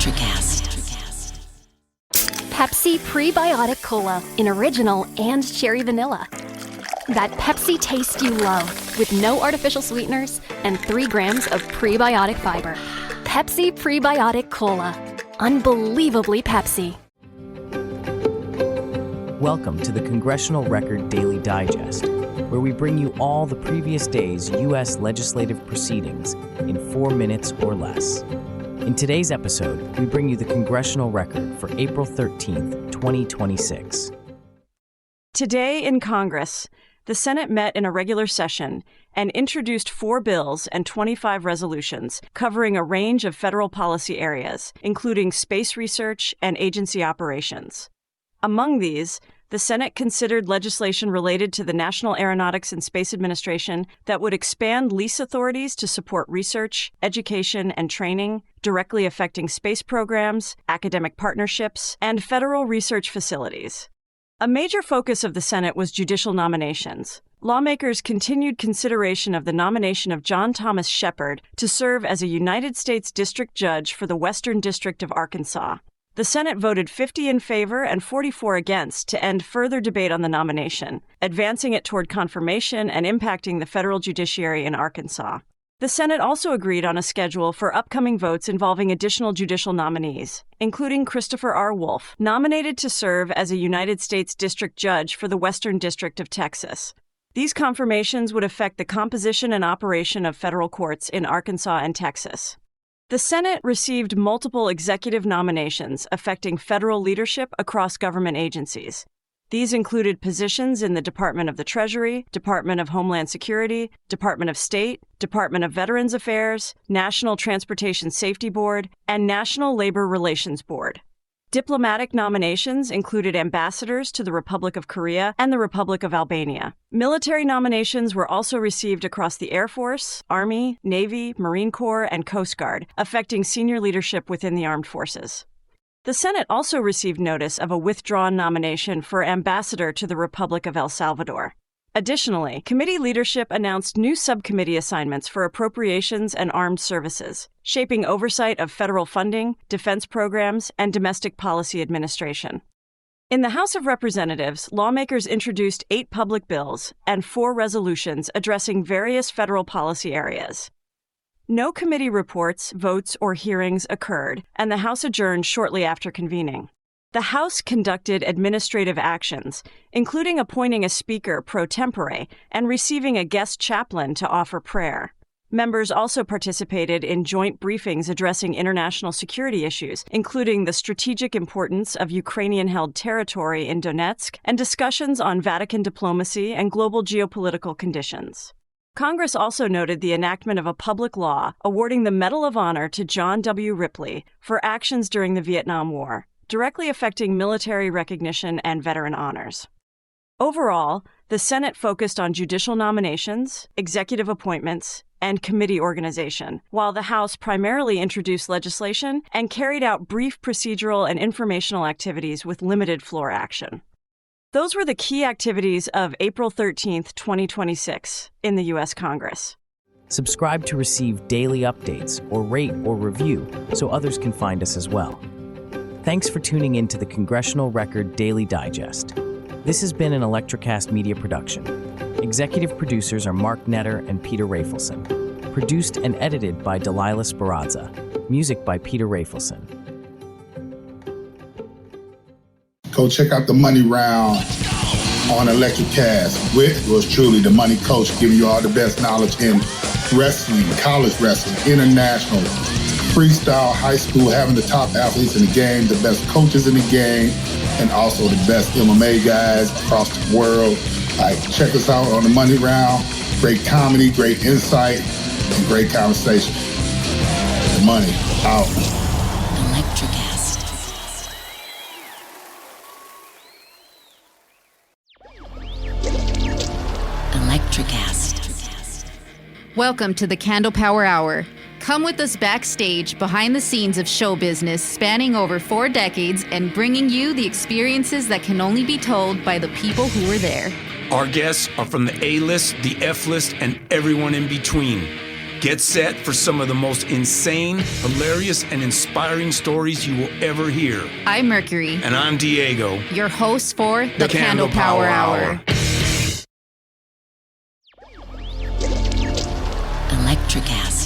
ElectraCast. Pepsi Prebiotic Cola in original and cherry vanilla. That Pepsi taste you love with no artificial sweeteners and 3 grams of prebiotic fiber. Pepsi Prebiotic Cola. Unbelievably Pepsi. Welcome to the Congressional Record Daily Digest, where we bring you all the previous day's U.S. legislative proceedings in 4 minutes or less. In today's episode, we bring you the Congressional Record for April 13th, 2026. Today in Congress, the Senate met in a regular session and introduced 4 bills and 25 resolutions covering a range of federal policy areas, including space research and agency operations. Among these, the Senate considered legislation related to the National Aeronautics and Space Administration that would expand lease authorities to support research, education, and training, directly affecting space programs, academic partnerships, and federal research facilities. A major focus of the Senate was judicial nominations. Lawmakers continued consideration of the nomination of John Thomas Shepard to serve as a United States District Judge for the Western District of Arkansas. The Senate voted 50 in favor and 44 against to end further debate on the nomination, advancing it toward confirmation and impacting the federal judiciary in Arkansas. The Senate also agreed on a schedule for upcoming votes involving additional judicial nominees, including Christopher R. Wolf, nominated to serve as a United States District Judge for the Western District of Texas. These confirmations would affect the composition and operation of federal courts in Arkansas and Texas. The Senate received multiple executive nominations affecting federal leadership across government agencies. These included positions in the Department of the Treasury, Department of Homeland Security, Department of State, Department of Veterans Affairs, National Transportation Safety Board, and National Labor Relations Board. Diplomatic nominations included ambassadors to the Republic of Korea and the Republic of Albania. Military nominations were also received across the Air Force, Army, Navy, Marine Corps, and Coast Guard, affecting senior leadership within the armed forces. The Senate also received notice of a withdrawn nomination for ambassador to the Republic of El Salvador. Additionally, committee leadership announced new subcommittee assignments for appropriations and armed services, shaping oversight of federal funding, defense programs, and domestic policy administration. In the House of Representatives, lawmakers introduced 8 public bills and 4 resolutions addressing various federal policy areas. No committee reports, votes, or hearings occurred, and the House adjourned shortly after convening. The House conducted administrative actions, including appointing a speaker pro tempore and receiving a guest chaplain to offer prayer. Members also participated in joint briefings addressing international security issues, including the strategic importance of Ukrainian-held territory in Donetsk and discussions on Vatican diplomacy and global geopolitical conditions. Congress also noted the enactment of a public law awarding the Medal of Honor to John W. Ripley for actions during the Vietnam War, directly affecting military recognition and veteran honors. Overall, the Senate focused on judicial nominations, executive appointments, and committee organization, while the House primarily introduced legislation and carried out brief procedural and informational activities with limited floor action. Those were the key activities of April 13th, 2026 in the U.S. Congress. Subscribe to receive daily updates or rate or review so others can find us as well. Thanks for tuning in to the Congressional Record Daily Digest. This has been an ElectraCast media production. Executive producers are Mark Netter and Peter Rafelson. Produced and edited by Delilah Sperrazza. Music by Peter Rafelson. Go check out the Money Round on ElectraCast with yours truly, the Money Coach, giving you all the best knowledge in wrestling, college wrestling, international, freestyle, high school, having the top athletes in the game, the best coaches in the game, and also the best MMA guys across the world. Check us out on the Money Round. Great comedy, great insight, and great conversation. The Money out. ElectraCast. ElectraCast. Welcome to the Candle Power Hour. Come with us backstage behind the scenes of show business spanning over 4 decades and bringing you the experiences that can only be told by the people who were there. Our guests are from the A-list, the F-list, and everyone in between. Get set for some of the most insane, hilarious, and inspiring stories you will ever hear. I'm Mercury. And I'm Diego. Your host for the Candle Power Hour. ElectraCast.